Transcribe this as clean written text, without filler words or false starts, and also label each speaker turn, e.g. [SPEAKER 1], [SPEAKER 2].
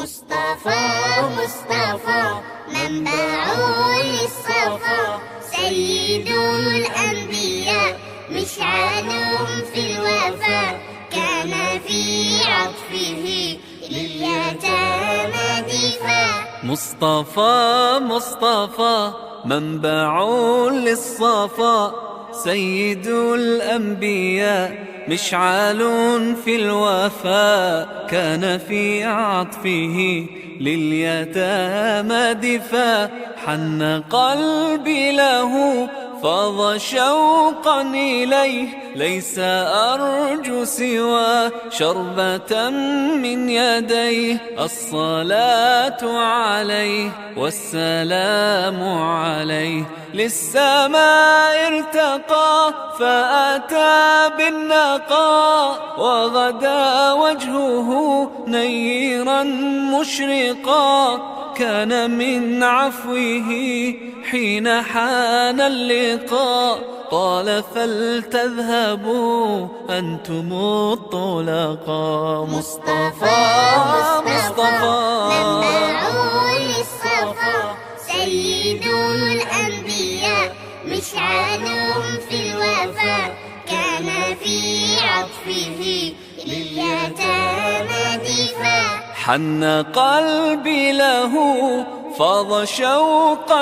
[SPEAKER 1] مصطفى مصطفى منبع للصفا، سيد الأنبياء مشعل في الوفا، كان في عطفه لليتامى دفاع.
[SPEAKER 2] مصطفى مصطفى منبع للصفا، سيد الأنبياء مشعل في الوفا، كان في عطفه لليتامى دفاع. حن قلبي له فاض شوقا إليه، ليس أرجو سوى شربة من يديه. الصلاة عليه والسلام عليه، للسماء ارتقى فأتى بالنقاء، وغدا وجهه نيرا مشرقا. كان من عفوه حين حان اللقاء، قال فلتذهبوا أنتم الطلقاء.
[SPEAKER 1] مصطفى مصطفى منبع للصفا، سيد الأنبياء مشعل في الوفا، كان في عطفه لليتامى دفاع.
[SPEAKER 2] حن قلبي له فاض شوقا